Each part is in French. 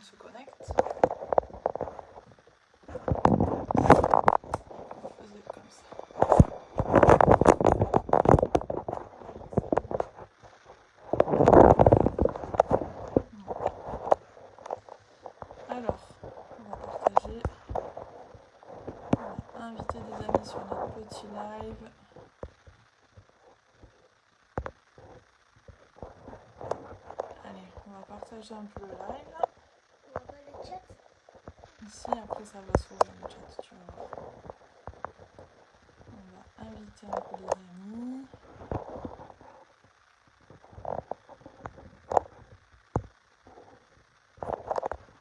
se connecte. Faisais comme ça. Alors, on va partager. On va inviter des amis sur notre petit live. Allez, on va partager un peu le live. On voit pas le chat. Ici, après ça va s'ouvrir le chat, tu vas voir. On va inviter un peu les amis.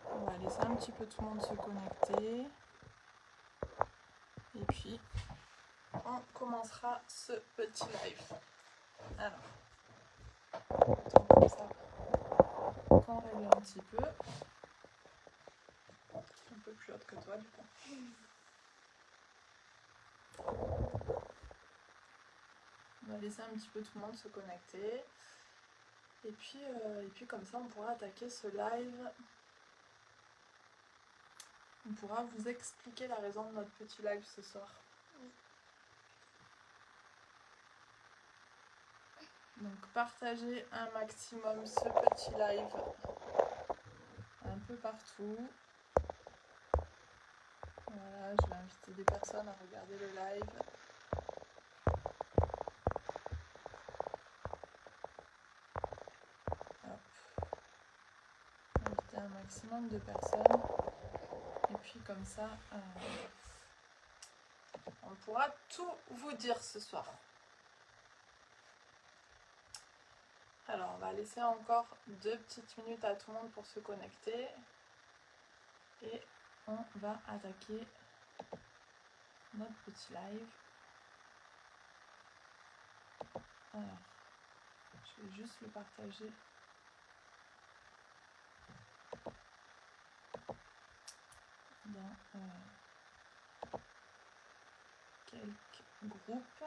On va laisser un petit peu tout le monde se connecter. Et puis, on commencera ce petit live. Alors, attends comme ça, qu'on règle un petit peu. Je suis un peu plus haute que toi, du coup. On va laisser un petit peu tout le monde se connecter. Et puis comme ça, on pourra attaquer ce live. On pourra vous expliquer la raison de notre petit live ce soir. Donc partagez un maximum ce petit live un peu partout. Voilà, je vais inviter des personnes à regarder le live. Hop. Inviter un maximum de personnes. Et puis comme ça, on pourra tout vous dire ce soir. Alors, on va laisser encore 2 petites minutes à tout le monde pour se connecter. Et on va attaquer notre petit live. Alors, je vais juste le partager. Dans quelques groupes.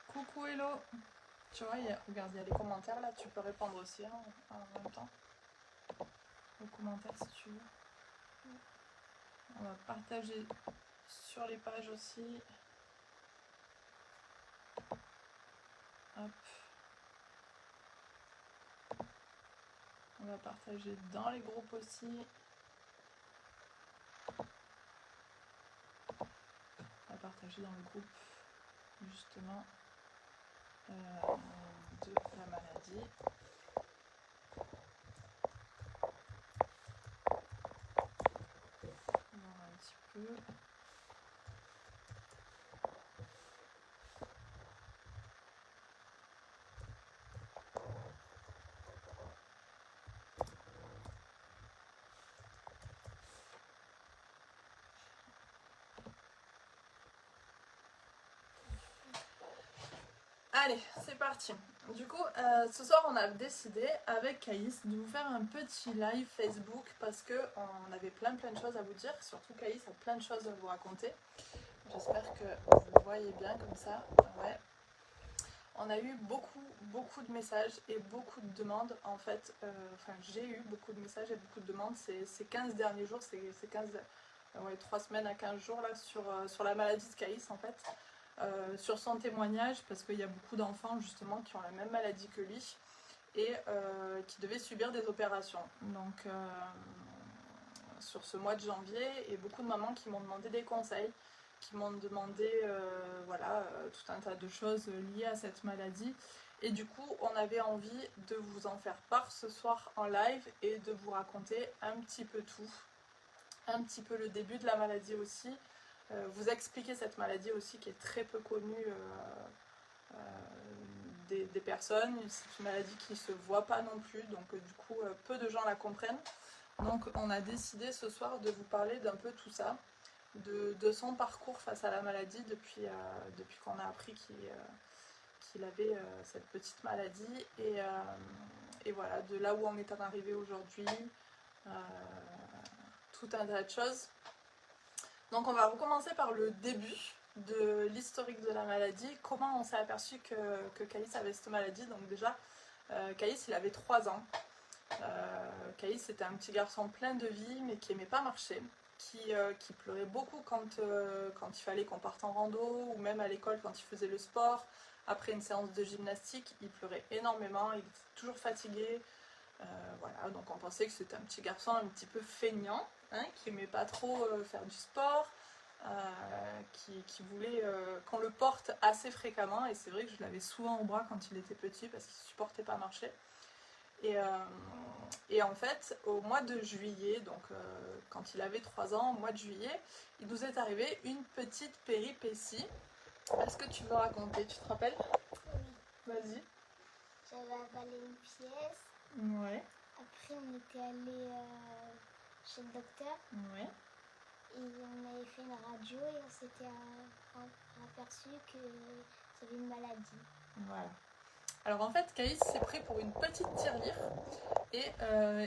Coucou, hello. Tu vois, regarde, il y a les commentaires là, tu peux répondre aussi hein, en même temps. Aux commentaires si tu veux. On va partager sur les pages aussi. Hop. On va partager dans les groupes aussi. On va partager dans le groupe justement de la maladie. On va voir un petit peu. Allez, c'est parti. Du coup, ce soir, on a décidé avec Caïs de vous faire un petit live Facebook parce qu'on avait plein de choses à vous dire. Surtout Caïs a plein de choses à vous raconter. J'espère que vous voyez bien comme ça. Ouais. On a eu beaucoup de messages et beaucoup de demandes. En fait, j'ai eu beaucoup de messages et beaucoup de demandes ces 15 derniers jours, ces 3 semaines à 15 jours là sur la maladie de Caïs en fait. Sur son témoignage parce qu'il y a beaucoup d'enfants justement qui ont la même maladie que lui et qui devaient subir des opérations. Donc sur ce mois de janvier et beaucoup de mamans qui m'ont demandé des conseils, qui m'ont demandé tout un tas de choses liées à cette maladie et du coup on avait envie de vous en faire part ce soir en live et de vous raconter un petit peu tout, un petit peu le début de la maladie aussi. Vous expliquer cette maladie aussi qui est très peu connue des personnes. C'est une maladie qui ne se voit pas non plus, donc du coup peu de gens la comprennent. Donc on a décidé ce soir de vous parler d'un peu tout ça, de son parcours face à la maladie depuis qu'on a appris qu'il avait cette petite maladie et voilà, de là où on est en arrivé aujourd'hui, tout un tas de choses. Donc on va recommencer par le début de l'historique de la maladie, comment on s'est aperçu que Caïs avait cette maladie. Donc déjà, Caïs, il avait 3 ans. Caïs, c'était un petit garçon plein de vie, mais qui aimait pas marcher, qui pleurait beaucoup quand il fallait qu'on parte en rando, ou même à l'école quand il faisait le sport. Après une séance de gymnastique, il pleurait énormément, il était toujours fatigué. Voilà, donc on pensait que c'était un petit garçon un petit peu feignant, hein, qui aimait pas trop faire du sport, qui voulait qu'on le porte assez fréquemment. Et c'est vrai que je l'avais souvent au bras quand il était petit parce qu'il supportait pas marcher. Et en fait, au mois de juillet, donc quand il avait 3 ans, au mois de juillet, il nous est arrivé une petite péripétie. Est-ce que tu veux raconter? Tu te rappelles? Oui. Vas-y. J'avais avalé une pièce. Ouais. Après, on était allé chez le docteur. Ouais. Et on avait fait une radio et on s'était aperçu que j'avais une maladie. Voilà. Alors en fait, Caïs s'est pris pour une petite tirelire et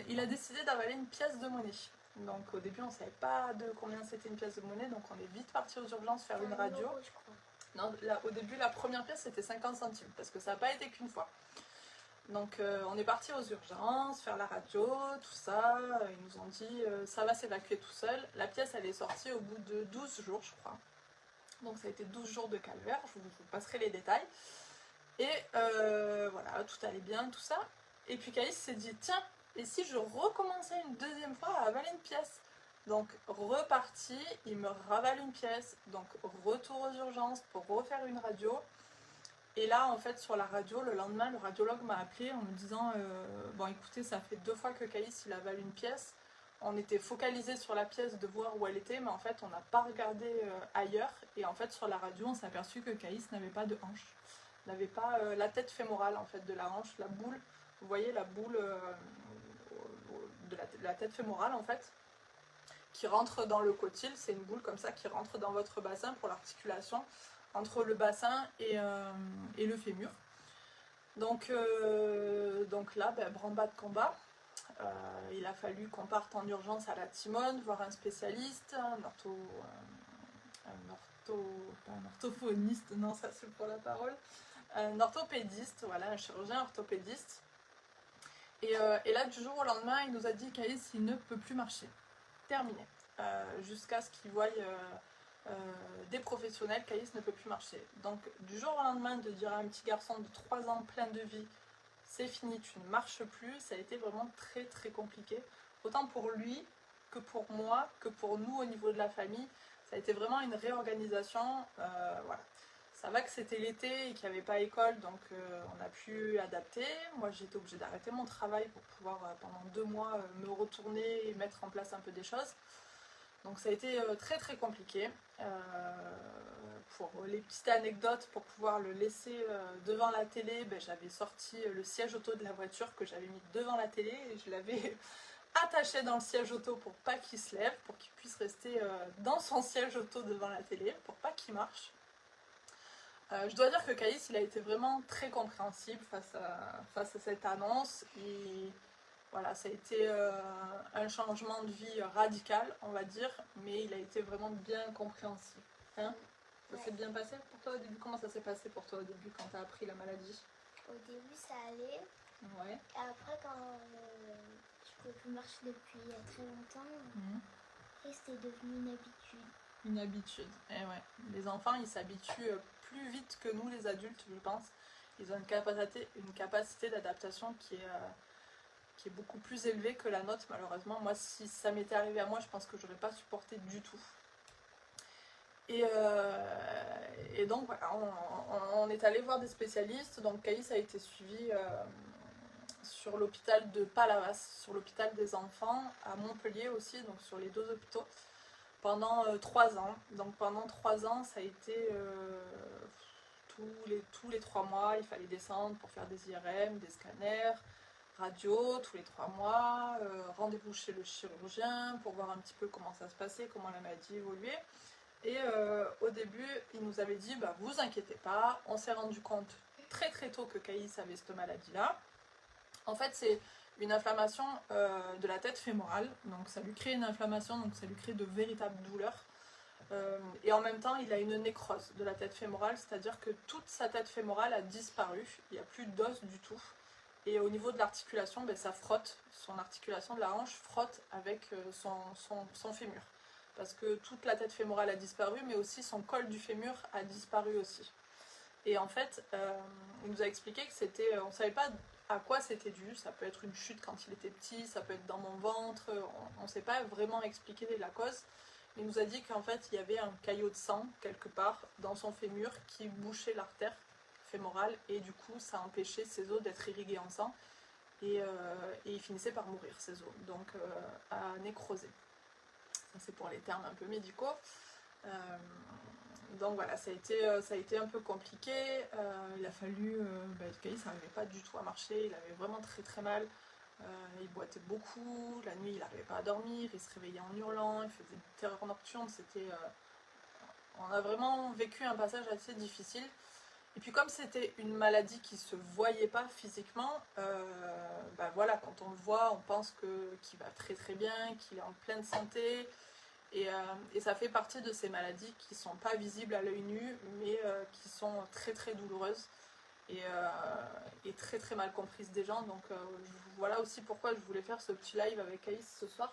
il a décidé d'avaler une pièce de monnaie. Donc au début, on ne savait pas de combien c'était une pièce de monnaie, donc on est vite parti aux urgences faire une radio. Euro, je crois. Non, là, au début, la première pièce c'était 50 centimes parce que ça n'a pas été qu'une fois. Donc on est parti aux urgences, faire la radio, tout ça. Ils nous ont dit ça va s'évacuer tout seul. La pièce elle est sortie au bout de 12 jours, je crois. Donc ça a été 12 jours de calvaire, je vous passerai les détails. Et voilà, tout allait bien, tout ça. Et puis Caïs s'est dit, tiens, et si je recommençais une deuxième fois à avaler une pièce? Donc reparti, il me ravale une pièce, donc retour aux urgences pour refaire une radio. Et là, en fait, sur la radio, le lendemain, le radiologue m'a appelé en me disant, bon écoutez, ça fait 2 fois que Caïs il avale une pièce. On était focalisé sur la pièce de voir où elle était, mais en fait, on n'a pas regardé ailleurs. Et en fait, sur la radio, on s'est aperçu que Caïs n'avait pas de hanche. N'avait pas la tête fémorale en fait de la hanche, la boule, vous voyez la boule de la tête fémorale en fait, qui rentre dans le cotyle, c'est une boule comme ça qui rentre dans votre bassin pour l'articulation entre le bassin et le fémur. Donc là, branle-bas de combat, il a fallu qu'on parte en urgence à la Timone, voir un spécialiste, pas un orthophoniste, non ça c'est pour la parole, un orthopédiste, voilà, un chirurgien orthopédiste. Et là, du jour au lendemain, il nous a dit Caïs, il ne peut plus marcher. Terminé. Jusqu'à ce qu'il voie des professionnels, Caïs ne peut plus marcher. Donc, du jour au lendemain, de dire à un petit garçon de 3 ans plein de vie, c'est fini, tu ne marches plus, ça a été vraiment très très compliqué. Autant pour lui que pour moi, que pour nous au niveau de la famille. Ça a été vraiment une réorganisation. Voilà. Ça va que c'était l'été et qu'il n'y avait pas école, donc on a pu adapter. Moi, j'étais obligée d'arrêter mon travail pour pouvoir, pendant 2 mois, me retourner et mettre en place un peu des choses. Donc ça a été très très compliqué. Pour les petites anecdotes, pour pouvoir le laisser devant la télé, j'avais sorti le siège auto de la voiture que j'avais mis devant la télé et je l'avais attaché dans le siège auto pour pas qu'il se lève, pour qu'il puisse rester dans son siège auto devant la télé, pour pas qu'il marche. Je dois dire que Caïs, il a été vraiment très compréhensible face à cette annonce. Et voilà, ça a été un changement de vie radical, on va dire, mais il a été vraiment bien compréhensible. Hein? Ça s'est bien passé pour toi au début? Comment ça s'est passé pour toi au début quand tu as appris la maladie? Au début, ça allait. Ouais. Et après, quand je pouvais plus marcher depuis très longtemps, et c'était devenu une habitude. Une habitude, et ouais. Les enfants, ils s'habituent plus vite que nous, les adultes, je pense. Ils ont une capacité d'adaptation qui est beaucoup plus élevée que la nôtre, malheureusement. Moi, si ça m'était arrivé à moi, je pense que j'aurais pas supporté du tout. Et donc, voilà, on est allé voir des spécialistes. Donc, Caïs a été suivi sur l'hôpital de Palavas, sur l'hôpital des enfants, à Montpellier aussi, donc sur les 2 hôpitaux, pendant 3 ans. Donc pendant 3 ans, ça a été tous les 3 mois, il fallait descendre pour faire des IRM, des scanners, radio, tous les 3 mois, rendez-vous chez le chirurgien pour voir un petit peu comment ça se passait, comment la maladie évoluait. Et au début, il nous avait dit, vous inquiétez pas, on s'est rendu compte très très tôt que Caïs avait cette maladie-là. En fait, c'est une inflammation de la tête fémorale, donc ça lui crée une inflammation, donc ça lui crée de véritables douleurs. Et en même temps, il a une nécrose de la tête fémorale, c'est-à-dire que toute sa tête fémorale a disparu, il n'y a plus d'os du tout. Et au niveau de l'articulation, ben, ça frotte, son articulation de la hanche frotte avec son fémur. Parce que toute la tête fémorale a disparu, mais aussi son col du fémur a disparu aussi. Et en fait, il nous a expliqué que c'était, on ne savait pas à quoi c'était dû. Ça peut être une chute quand il était petit, ça peut être dans mon ventre, on ne sait pas vraiment expliquer la cause. Il nous a dit qu'en fait, il y avait un caillot de sang quelque part dans son fémur qui bouchait l'artère fémorale et du coup, ça empêchait ses os d'être irrigués en sang et il finissait par mourir, ses os, donc à nécroser. Ça, c'est pour les termes un peu médicaux. Donc voilà, ça a été un peu compliqué. Il a fallu. Caïs n'arrivait pas du tout à marcher, il avait vraiment très très mal. Il boitait beaucoup, la nuit il n'arrivait pas à dormir, il se réveillait en hurlant, il faisait des terreurs nocturnes. On a vraiment vécu un passage assez difficile. Et puis comme c'était une maladie qui ne se voyait pas physiquement, voilà, quand on le voit, on pense qu'il va très très bien, qu'il est en pleine santé. Et ça fait partie de ces maladies qui ne sont pas visibles à l'œil nu, mais qui sont très très douloureuses et très très mal comprises des gens. Donc voilà aussi pourquoi je voulais faire ce petit live avec Caïs ce soir,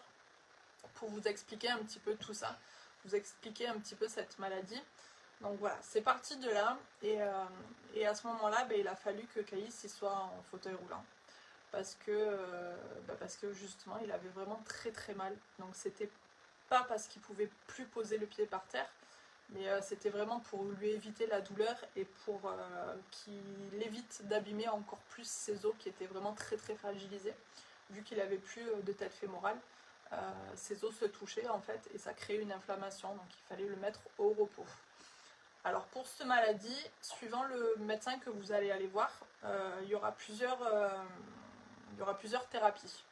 pour vous expliquer un petit peu tout ça, vous expliquer un petit peu cette maladie. Donc voilà, c'est parti de là, et à ce moment-là, il a fallu que Caïs soit en fauteuil roulant. Parce que justement, il avait vraiment très très mal. Donc c'était pas parce qu'il pouvait plus poser le pied par terre, mais c'était vraiment pour lui éviter la douleur et pour qu'il évite d'abîmer encore plus ses os qui étaient vraiment très très fragilisés, vu qu'il avait plus de tête fémorale. Ses os se touchaient en fait et ça créait une inflammation, donc il fallait le mettre au repos. Alors pour cette maladie, suivant le médecin que vous allez aller voir, il y aura plusieurs thérapies.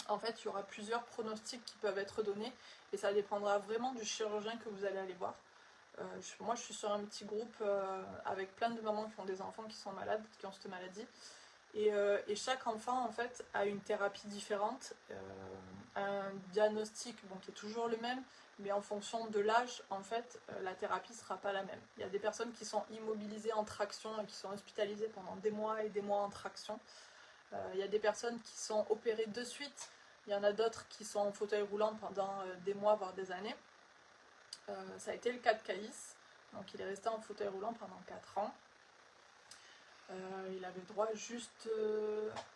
En fait, il y aura plusieurs pronostics qui peuvent être donnés et ça dépendra vraiment du chirurgien que vous allez aller voir. Moi, je suis sur un petit groupe avec plein de mamans qui ont des enfants qui sont malades, qui ont cette maladie. Et chaque enfant, en fait, a une thérapie différente, un diagnostic qui est toujours le même, mais en fonction de l'âge, en fait, la thérapie ne sera pas la même. Il y a des personnes qui sont immobilisées en traction et qui sont hospitalisées pendant des mois et des mois en traction. Il y a des personnes qui sont opérées de suite. Il y en a d'autres qui sont en fauteuil roulant pendant des mois, voire des années. Ça a été le cas de Caïs. Donc il est resté en fauteuil roulant pendant 4 ans. Il avait droit juste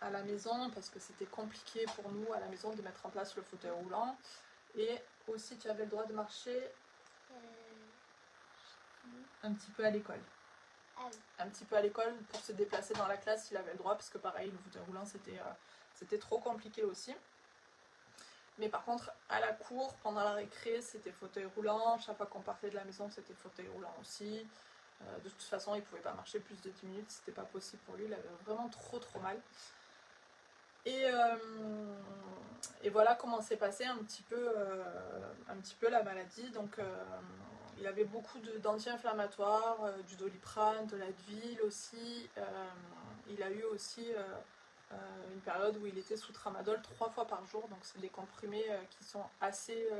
à la maison parce que c'était compliqué pour nous à la maison de mettre en place le fauteuil roulant. Et aussi tu avais le droit de marcher un petit peu à l'école. Ah oui. Un petit peu à l'école pour se déplacer dans la classe, il avait le droit parce que pareil, le fauteuil roulant c'était trop compliqué aussi. Mais par contre, à la cour, pendant la récré, c'était fauteuil roulant. Chaque fois qu'on partait de la maison, c'était fauteuil roulant aussi. De toute façon, il ne pouvait pas marcher plus de 10 minutes, c'était pas possible pour lui, il avait vraiment trop mal. Et voilà comment s'est passé un petit peu la maladie. Donc il avait beaucoup d'anti-inflammatoires, du Doliprane, de l'Advil aussi. Il a eu aussi une période où il était sous tramadol 3 fois par jour, donc c'est des comprimés qui sont assez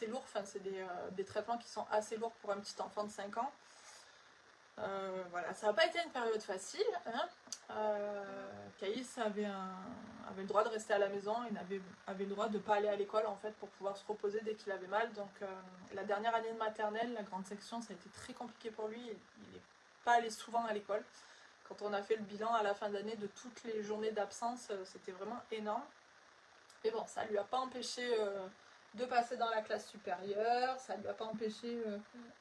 lourds, enfin c'est des traitements qui sont assez lourds pour un petit enfant de 5 ans. Voilà, ça n'a pas été une période facile, hein. Caïs avait le droit de rester à la maison, il avait le droit de ne pas aller à l'école en fait pour pouvoir se reposer dès qu'il avait mal. Donc la dernière année de maternelle, la grande section, ça a été très compliqué pour lui, il n'est pas allé souvent à l'école. Quand on a fait le bilan à la fin d'année de toutes les journées d'absence, c'était vraiment énorme. Mais bon, ça ne lui a pas empêché de passer dans la classe supérieure, ça ne lui a pas empêché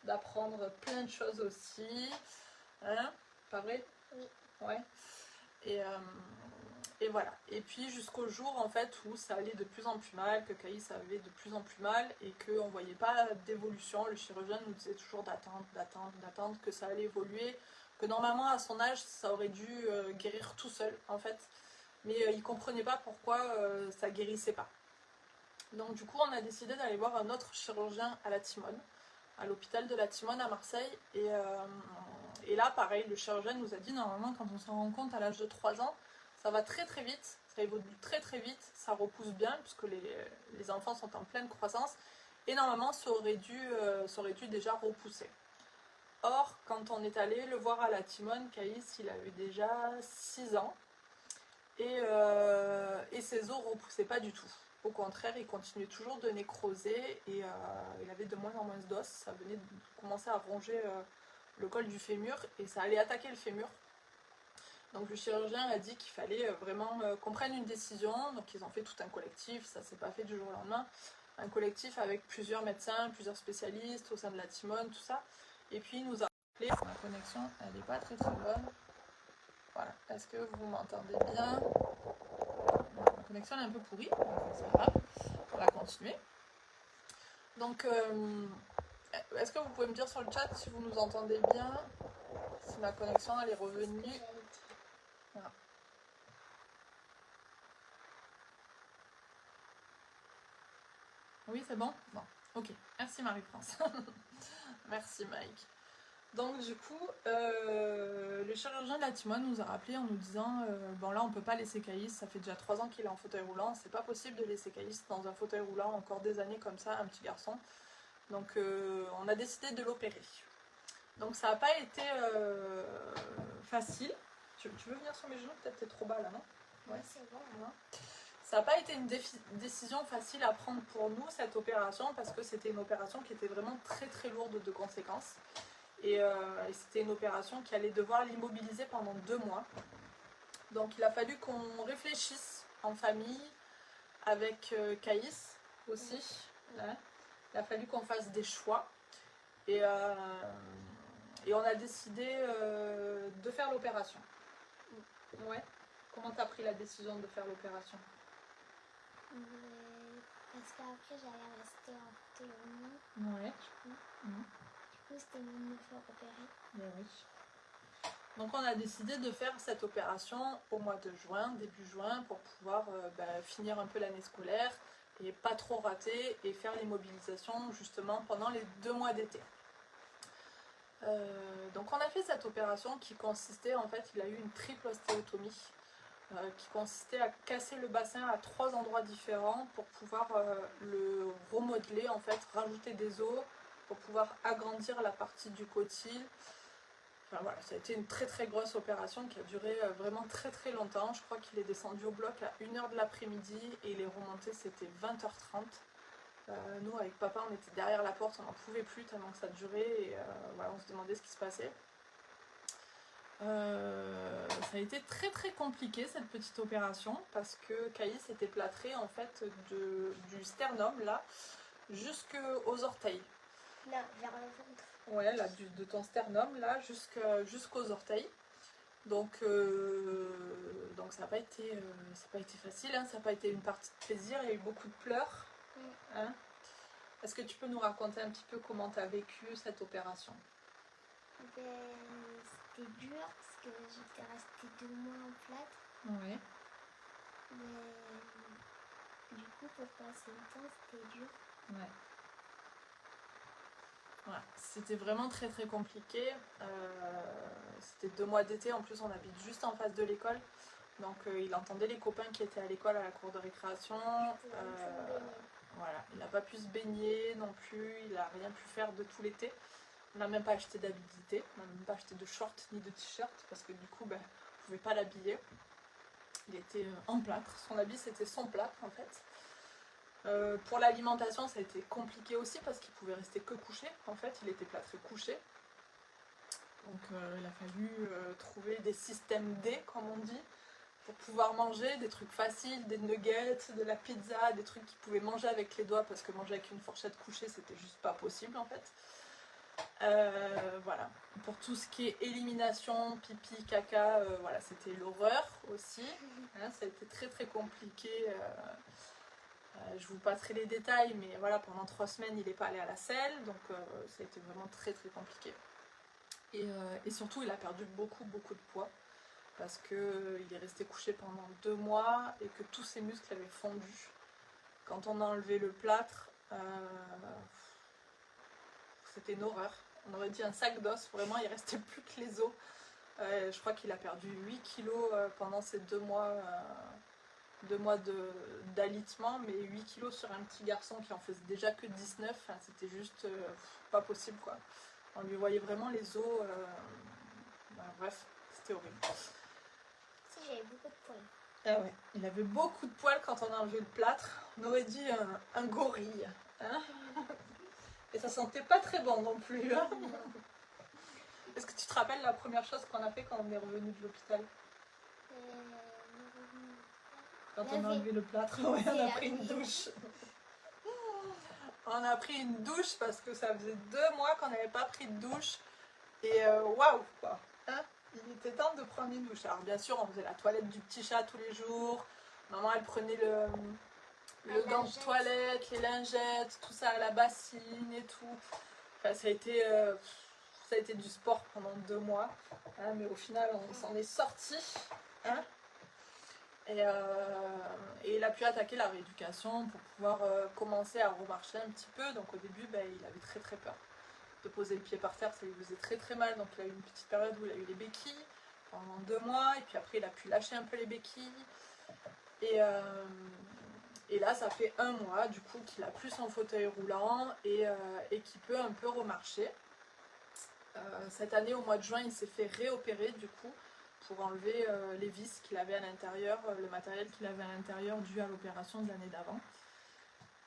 d'apprendre plein de choses aussi. Hein? Pas vrai? Oui. Ouais. Et voilà. Et puis jusqu'au jour en fait où ça allait de plus en plus mal, que Caïs avait de plus en plus mal et qu'on ne voyait pas d'évolution. Le chirurgien nous disait toujours d'attendre, que ça allait évoluer, que normalement à son âge ça aurait dû guérir tout seul en fait. Mais il ne comprenait pas pourquoi ça ne guérissait pas. Donc du coup on a décidé d'aller voir un autre chirurgien à la Timone, à l'hôpital de la Timone à Marseille. Et là pareil, le chirurgien nous a dit normalement quand on s'en rend compte à l'âge de 3 ans, ça va très très vite, ça évolue très très vite, ça repousse bien puisque les enfants sont en pleine croissance et normalement ça aurait dû déjà repousser. Or, quand on est allé le voir à la Timone, Caïs, il avait déjà 6 ans et ses os ne repoussaient pas du tout. Au contraire, il continuait toujours de nécroser et il avait de moins en moins d'os. Ça venait de commencer à ronger le col du fémur et ça allait attaquer le fémur. Donc le chirurgien a dit qu'il fallait vraiment qu'on prenne une décision. Donc ils ont fait tout un collectif, ça s'est pas fait du jour au lendemain. Un collectif avec plusieurs médecins, plusieurs spécialistes au sein de la Timone, tout ça. Et puis il nous a appelé. Ma connexion, elle n'est pas très très bonne. Voilà, est-ce que vous m'entendez bien? La connexion est un peu pourrie, c'est pas grave. On va continuer. Donc, est-ce que vous pouvez me dire sur le chat si vous nous entendez bien? Si ma connexion elle est revenue? Voilà. Oui, c'est bon? Bon, ok. Merci Marie-France. Merci Mike. Donc du coup, le chirurgien de la Timone nous a rappelé en nous disant bon là on peut pas laisser Caïs, ça fait déjà 3 ans qu'il est en fauteuil roulant, c'est pas possible de laisser Caïs dans un fauteuil roulant encore des années comme ça, un petit garçon. Donc on a décidé de l'opérer. Donc ça n'a pas été facile. Tu veux venir sur mes genoux? Peut-être t'es trop bas là, non? Ouais, c'est bon. Voilà. Ça n'a pas été une décision facile à prendre pour nous, cette opération, parce que c'était une opération qui était vraiment très très lourde de conséquences. Et c'était une opération qui allait devoir l'immobiliser pendant 2 mois. Donc il a fallu qu'on réfléchisse en famille, avec Caïs aussi. Hein. Il a fallu qu'on fasse des choix. Et on a décidé de faire l'opération. Ouais. Comment t'as pris la décision de faire l'opération? Parce qu'après j'allais rester en fauteuil roulant. Ouais. Du coup c'était mieux de me faire opérer. Ouais, oui. Donc on a décidé de faire cette opération au mois de juin, début juin, pour pouvoir finir un peu l'année scolaire et pas trop rater et faire l'immobilisation justement pendant les 2 mois d'été. Donc on a fait cette opération qui consistait, en fait, il a eu une triple ostéotomie qui consistait à casser le bassin à 3 endroits différents pour pouvoir le remodeler, en fait, rajouter des os pour pouvoir agrandir la partie du cotyle. Enfin, voilà, ça a été une très très grosse opération qui a duré vraiment très très longtemps. Je crois qu'il est descendu au bloc à 1h de l'après-midi et il est remonté, c'était 20h30. Nous avec papa on était derrière la porte, on n'en pouvait plus tellement que ça durait et voilà, on se demandait ce qui se passait. Ça a été très très compliqué cette petite opération parce que Caïs était plâtré en fait du sternum là jusqu'aux orteils. Là, vers le ventre. Ouais, là de ton sternum là jusqu'aux orteils. Donc ça n'a pas été facile, hein, ça n'a pas été une partie de plaisir, il y a eu beaucoup de pleurs. Hein. Est-ce que tu peux nous raconter un petit peu comment tu as vécu cette opération? C'était dur parce que j'étais restée 2 mois en plâtre. Oui. Mais du coup, pour passer le temps, c'était dur. Ouais. Voilà. C'était vraiment très très compliqué. C'était 2 mois d'été, en plus on habite juste en face de l'école. Donc il entendait les copains qui étaient à l'école à la cour de récréation. Voilà. Il n'a pas pu se baigner non plus, il n'a rien pu faire de tout l'été. On n'a même pas acheté d'habits d'été, on n'a même pas acheté de shorts ni de t-shirt parce que du coup on ne pouvait pas l'habiller. Il était en plâtre, son habit c'était son plâtre en fait. Pour l'alimentation ça a été compliqué aussi parce qu'il pouvait rester que couché, en fait il était plâtré couché. Donc il a fallu trouver des systèmes D comme on dit, pour pouvoir manger des trucs faciles, des nuggets, de la pizza, des trucs qu'il pouvait manger avec les doigts parce que manger avec une fourchette couchée c'était juste pas possible en fait. Voilà, pour tout ce qui est élimination, pipi, caca, voilà, c'était l'horreur aussi. Hein, ça a été très très compliqué. Je vous passerai les détails, mais voilà, pendant 3 semaines il n'est pas allé à la selle, donc ça a été vraiment très très compliqué. Et surtout il a perdu beaucoup beaucoup de poids parce qu'il est resté couché pendant 2 mois et que tous ses muscles avaient fondu. Quand on a enlevé le plâtre, c'était une horreur. On aurait dit un sac d'os, vraiment il restait plus que les os. Je crois qu'il a perdu 8 kilos pendant ces 2 mois, d'alitement, mais 8 kilos sur un petit garçon qui en faisait déjà que 19, enfin, c'était juste pas possible quoi. On lui voyait vraiment les os. Bref, c'était horrible. Si, j'avais beaucoup de poils. Ah ouais, il avait beaucoup de poils quand on a enlevé le plâtre. On aurait dit un gorille. Hein. Et ça sentait pas très bon non plus. Hein. Est-ce que tu te rappelles la première chose qu'on a fait quand on est revenu de l'hôpital? Quand on a enlevé le plâtre, ouais, on a pris une douche. On a pris une douche parce que ça faisait 2 mois qu'on n'avait pas pris de douche. Et waouh quoi. Hein, il était temps de prendre une douche. Alors bien sûr, on faisait la toilette du petit chat tous les jours. Maman, elle prenait le gant de toilette, les lingettes, tout ça à la bassine et tout. Enfin, ça a été du sport pendant 2 mois. Hein, mais au final, on s'en est sorti. Hein. Et il a pu attaquer la rééducation pour pouvoir commencer à remarcher un petit peu. Donc au début, il avait très très peur de poser le pied par terre, ça lui faisait très très mal. Donc il a eu une petite période où il a eu les béquilles pendant 2 mois. Et puis après, il a pu lâcher un peu les béquilles. Et là, ça fait 1 mois du coup qu'il a plus son fauteuil roulant et qu'il peut un peu remarcher. Cette année, au mois de juin, il s'est fait réopérer du coup pour enlever les vis qu'il avait à l'intérieur, le matériel qu'il avait à l'intérieur dû à l'opération de l'année d'avant.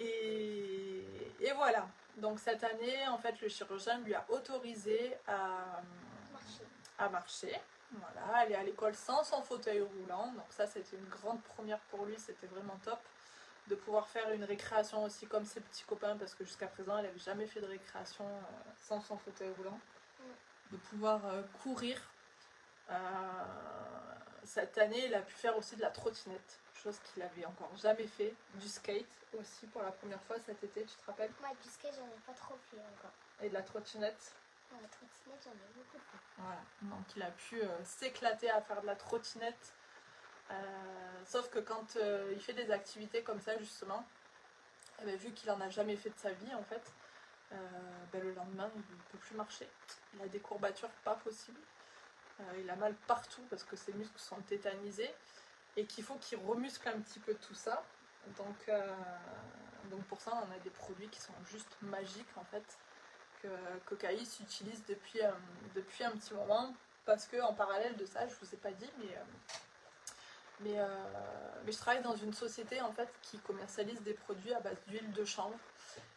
Et voilà. Donc cette année, en fait, le chirurgien lui a autorisé à marcher. Voilà, aller à l'école sans son fauteuil roulant. Donc ça, c'était une grande première pour lui. C'était vraiment top de pouvoir faire une récréation aussi comme ses petits copains parce que jusqu'à présent, il n'avait jamais fait de récréation sans son fauteuil roulant. De pouvoir courir. Cette année, il a pu faire aussi de la trottinette, chose qu'il avait encore jamais fait, du skate aussi pour la première fois cet été, tu te rappelles? Moi, du skate, j'en ai pas trop fait encore. Et de la trottinette? La trottinette, j'en ai beaucoup fait. Voilà, donc il a pu s'éclater à faire de la trottinette. Sauf que quand il fait des activités comme ça, justement, vu qu'il en a jamais fait de sa vie, en fait, le lendemain, il ne peut plus marcher. Il a des courbatures pas possibles. Il a mal partout parce que ses muscles sont tétanisés et qu'il faut qu'il remuscle un petit peu tout ça. Donc pour ça, on a des produits qui sont juste magiques en fait, que Caïs utilise depuis un petit moment parce que en parallèle de ça, je vous ai pas dit, mais je travaille dans une société en fait qui commercialise des produits à base d'huile de chanvre.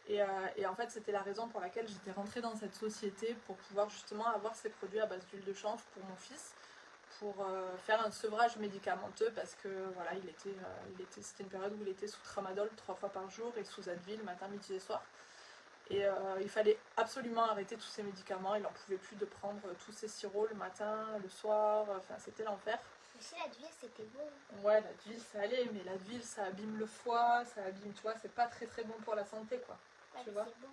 Et en fait, c'était la raison pour laquelle j'étais rentrée dans cette société pour pouvoir justement avoir ces produits à base d'huile de chanvre pour mon fils, pour faire un sevrage médicamenteux parce que voilà, c'était une période où il était sous tramadol 3 fois par jour et sous Advil matin, midi et soir. Et il fallait absolument arrêter tous ces médicaments, il n'en pouvait plus de prendre tous ces sirops le matin, le soir, enfin c'était l'enfer. Mais si l'Advil c'était bon. Ouais, l'Advil ça allait, mais l'Advil ça abîme le foie, ça abîme, tu vois, c'est pas très très bon pour la santé quoi. Ouais, tu vois, c'est bon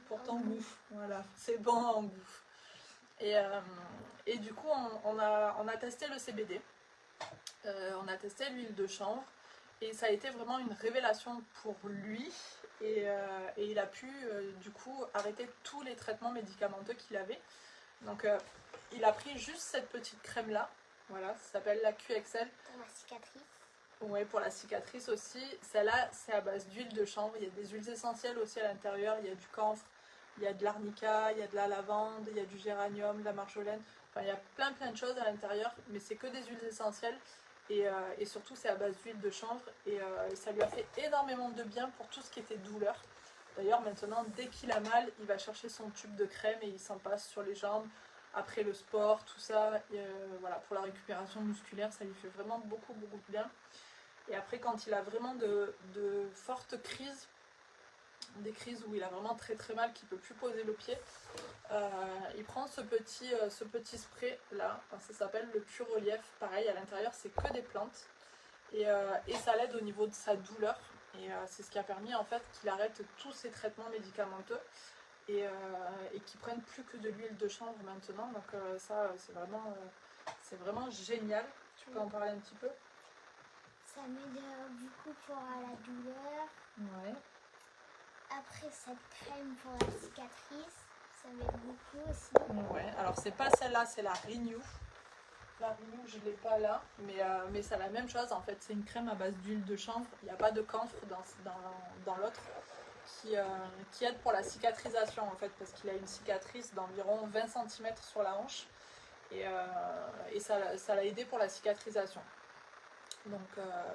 pour ton goût, voilà, c'est bon en goût. Et du coup, on a testé le CBD, on a testé l'huile de chanvre, et ça a été vraiment une révélation pour lui. Et il a pu, du coup, arrêter tous les traitements médicamenteux qu'il avait. Donc, il a pris juste cette petite crème-là, voilà, ça s'appelle la QXL. Pour ma cicatrice. Oui, pour la cicatrice aussi. Celle-là, c'est à base d'huile de chanvre. Il y a des huiles essentielles aussi à l'intérieur. Il y a du camphre, il y a de l'arnica, il y a de la lavande, il y a du géranium, de la marjolaine. Enfin, il y a plein de choses à l'intérieur, mais c'est que des huiles essentielles. Et surtout, c'est à base d'huile de chanvre. Et ça lui a fait énormément de bien pour tout ce qui était douleur. D'ailleurs, maintenant, dès qu'il a mal, il va chercher son tube de crème et il s'en passe sur les jambes. Après le sport, tout ça, voilà, pour la récupération musculaire, ça lui fait vraiment beaucoup de bien. Et après, quand il a vraiment de fortes crises, des crises où il a vraiment très mal, qu'il ne peut plus poser le pied, il prend ce petit spray là, ça s'appelle le Pur Relief. Pareil, à l'intérieur, c'est que des plantes. Et ça l'aide au niveau de sa douleur. Et c'est ce qui a permis en fait qu'il arrête tous ses traitements médicamenteux. Et qui prennent plus que de l'huile de chanvre maintenant, donc ça c'est vraiment génial. Tu peux en parler un petit peu? Ça m'aide beaucoup pour la douleur. Ouais. Après cette crème pour la cicatrice, ça m'aide beaucoup aussi. Ouais, alors c'est pas celle-là, c'est la Renew. La Renew, je l'ai pas là, mais c'est la même chose en fait, c'est une crème à base d'huile de chanvre, il n'y a pas de camphre dans l'autre. qui aide pour la cicatrisation en fait, parce qu'il a une cicatrice d'environ 20 cm sur la hanche et ça l'a aidé pour la cicatrisation. Donc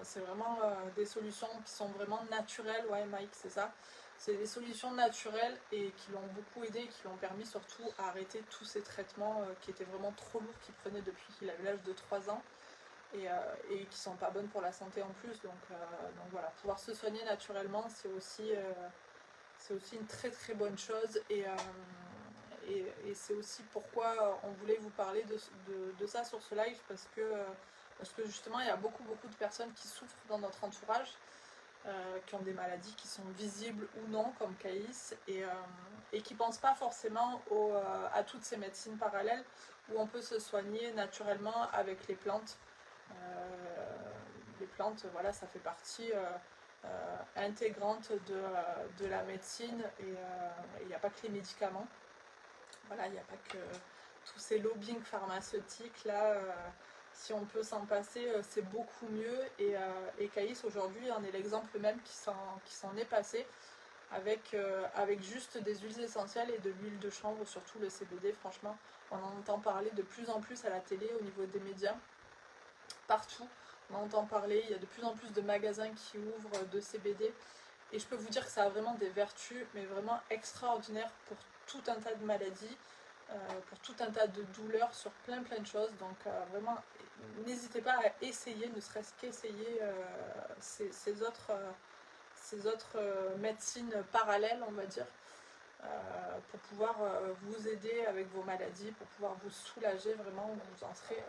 c'est vraiment des solutions qui sont vraiment naturelles, ouais Mike c'est ça, c'est des solutions naturelles et qui l'ont beaucoup aidé et qui l'ont permis surtout à arrêter tous ces traitements qui étaient vraiment trop lourds qu'il prenait depuis qu'il avait l'âge de 3 ans et qui sont pas bonnes pour la santé en plus. Donc voilà, pouvoir se soigner naturellement c'est aussi une très très bonne chose et c'est aussi pourquoi on voulait vous parler de ça sur ce live parce que justement il y a beaucoup de personnes qui souffrent dans notre entourage, qui ont des maladies qui sont visibles ou non comme Caïs et qui ne pensent pas forcément à toutes ces médecines parallèles où on peut se soigner naturellement avec les plantes. Les plantes, voilà, ça fait partie intégrante de la médecine et il n'y a pas que les médicaments. Voilà, il n'y a pas que tous ces lobbying pharmaceutiques là. Si on peut s'en passer, c'est beaucoup mieux. Et Caïs aujourd'hui en est l'exemple même qui s'en est passé avec juste des huiles essentielles et de l'huile de chanvre, surtout le CBD. Franchement, on en entend parler de plus en plus à la télé, au niveau des médias, partout. On en entend parler, il y a de plus en plus de magasins qui ouvrent de CBD. Et je peux vous dire que ça a vraiment des vertus, mais vraiment extraordinaires pour tout un tas de maladies, pour tout un tas de douleurs, sur plein de choses. Donc vraiment, n'hésitez pas à essayer, ne serait-ce qu'essayer ces autres médecines parallèles, on va dire, pour pouvoir vous aider avec vos maladies, pour pouvoir vous soulager. Vraiment, vous en serez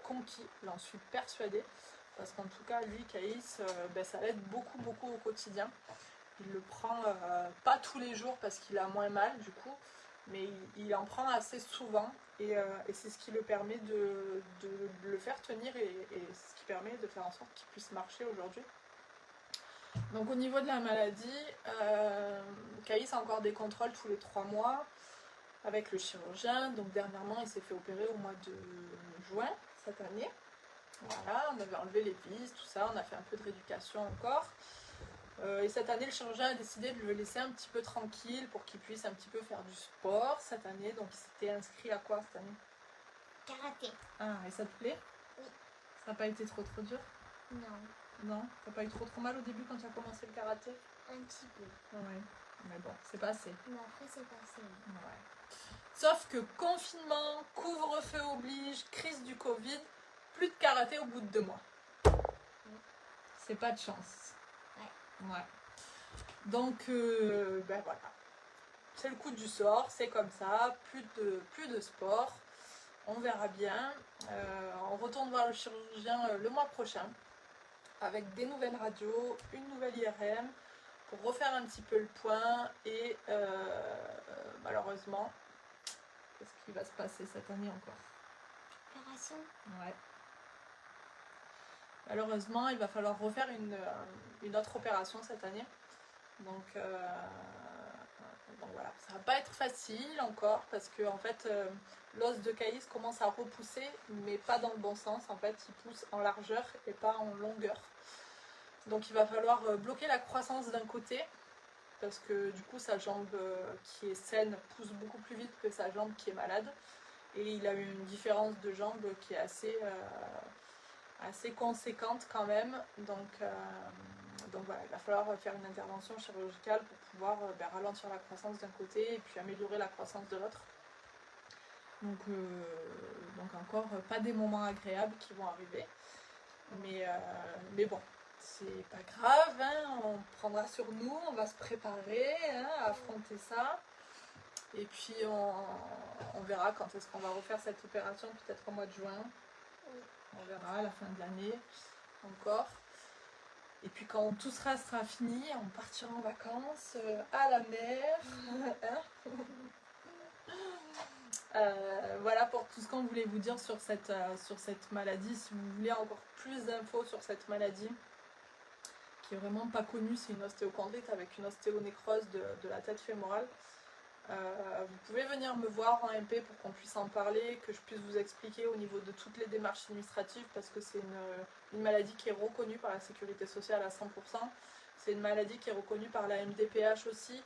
conquis, j'en suis persuadée. Parce qu'en tout cas, lui, Caïs, ça l'aide beaucoup au quotidien. Il le prend pas tous les jours parce qu'il a moins mal du coup, mais il en prend assez souvent et c'est ce qui le permet de le faire tenir et ce qui permet de faire en sorte qu'il puisse marcher aujourd'hui. Donc au niveau de la maladie, Caïs a encore des contrôles tous les 3 mois avec le chirurgien. Donc dernièrement, il s'est fait opérer au mois de juin cette année. Voilà, on avait enlevé les vis, tout ça, on a fait un peu de rééducation encore. Et cette année, le chirurgien a décidé de le laisser un petit peu tranquille pour qu'il puisse un petit peu faire du sport cette année. Donc il s'était inscrit à quoi cette année? Karaté. Ah, et ça te plaît? Oui. Ça n'a pas été trop dur? Non. Non? T'as pas eu trop mal au début quand tu as commencé le karaté? Un petit peu. Ouais. Mais bon, c'est passé. Mais après, c'est passé. Ouais. Sauf que confinement, couvre-feu oblige, crise du Covid, plus de karaté au bout de 2 mois. C'est pas de chance. Ouais. Donc, voilà. C'est le coup du sort, c'est comme ça, plus de sport. On verra bien. On retourne voir le chirurgien le mois prochain avec des nouvelles radios, une nouvelle IRM pour refaire un petit peu le point et malheureusement, qu'est-ce qui va se passer cette année encore? Opération? Ouais. Malheureusement, il va falloir refaire une autre opération cette année. Donc voilà, ça va pas être facile encore parce que en fait l'os de Caïs commence à repousser mais pas dans le bon sens. En fait il pousse en largeur et pas en longueur. Donc il va falloir bloquer la croissance d'un côté parce que du coup sa jambe qui est saine pousse beaucoup plus vite que sa jambe qui est malade. Et il a eu une différence de jambe qui est assez conséquente quand même. Donc voilà, il va falloir faire une intervention chirurgicale pour pouvoir ralentir la croissance d'un côté et puis améliorer la croissance de l'autre. Donc encore pas des moments agréables qui vont arriver. Mais bon, c'est pas grave, hein, on prendra sur nous, on va se préparer à affronter ça. Et puis on verra quand est-ce qu'on va refaire cette opération, peut-être au mois de juin. On verra à la fin de l'année encore. Et puis quand tout sera fini, on partira en vacances à la mer. Voilà pour tout ce qu'on voulait vous dire sur cette maladie. Si vous voulez encore plus d'infos sur cette maladie, qui est vraiment pas connue, c'est une ostéochondrite avec une ostéonécrose de la tête fémorale. Vous pouvez venir me voir en MP pour qu'on puisse en parler, que je puisse vous expliquer au niveau de toutes les démarches administratives parce que c'est une maladie qui est reconnue par la sécurité sociale à 100%. C'est une maladie qui est reconnue par la MDPH aussi.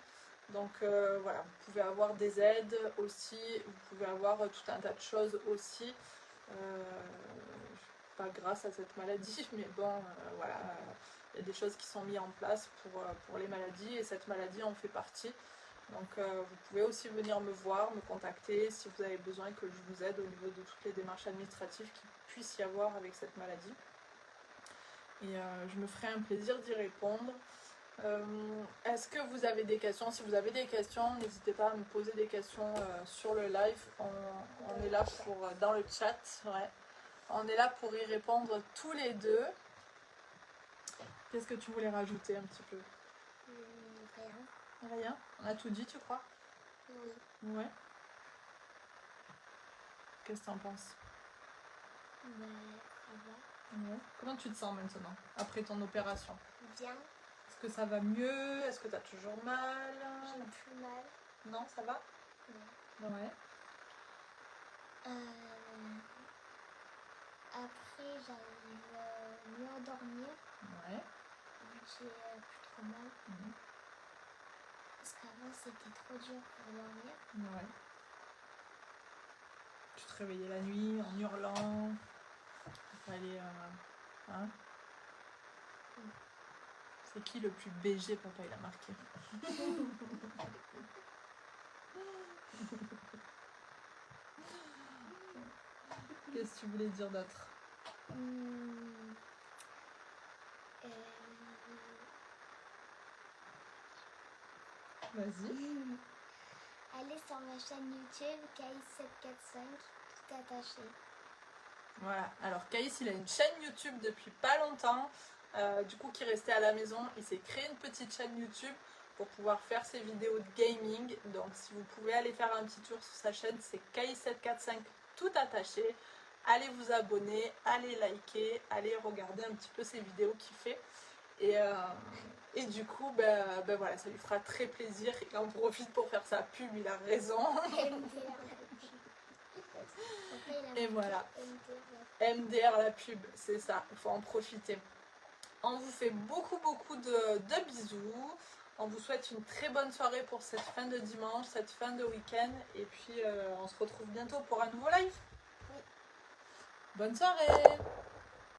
Donc voilà, vous pouvez avoir des aides aussi, vous pouvez avoir tout un tas de choses aussi. Pas grâce à cette maladie, mais bon, voilà, il y a des choses qui sont mises en place pour les maladies et cette maladie en fait partie. Donc vous pouvez aussi venir me voir, me contacter si vous avez besoin que je vous aide au niveau de toutes les démarches administratives qu'il puisse y avoir avec cette maladie. Et je me ferai un plaisir d'y répondre. Est-ce que vous avez des questions? Si vous avez des questions, n'hésitez pas à me poser des questions sur le live. On est là pour, dans le chat, ouais. On est là pour y répondre tous les deux. Qu'est-ce que tu voulais rajouter un petit peu? Rien. Rien? On a tout dit, tu crois? Oui. Ouais. Qu'est-ce que tu en penses? Ça va. Ouais. Comment tu te sens maintenant, après ton opération? Bien. Est-ce que ça va mieux? Est-ce que tu as toujours mal? J'ai plus mal. Non, ça va? Non. Ouais. Après, j'arrive mieux à dormir. Ouais. Vu que j'ai plus trop mal. Parce qu'avant, c'était trop dur pour dormir. Ouais. Tu te réveillais la nuit en hurlant. Il fallait. Hein? C'est qui le plus BG, papa, il a marqué. Qu'est-ce que tu voulais dire d'autre? Vas-y. Allez sur ma chaîne YouTube, Caïs745, tout attaché. Voilà, alors Caïs il a une chaîne YouTube depuis pas longtemps, du coup qui restait à la maison, il s'est créé une petite chaîne YouTube pour pouvoir faire ses vidéos de gaming, donc si vous pouvez aller faire un petit tour sur sa chaîne, c'est Caïs745 tout attaché, allez vous abonner, allez liker, allez regarder un petit peu ses vidéos qu'il fait, et du coup, ben voilà, ça lui fera très plaisir, il en profite pour faire sa pub, il a raison. Et voilà. MDR la pub, c'est ça, il faut en profiter. On vous fait beaucoup de bisous. On vous souhaite une très bonne soirée pour cette fin de dimanche, cette fin de week-end. Et puis on se retrouve bientôt pour un nouveau live. Oui. Bonne soirée!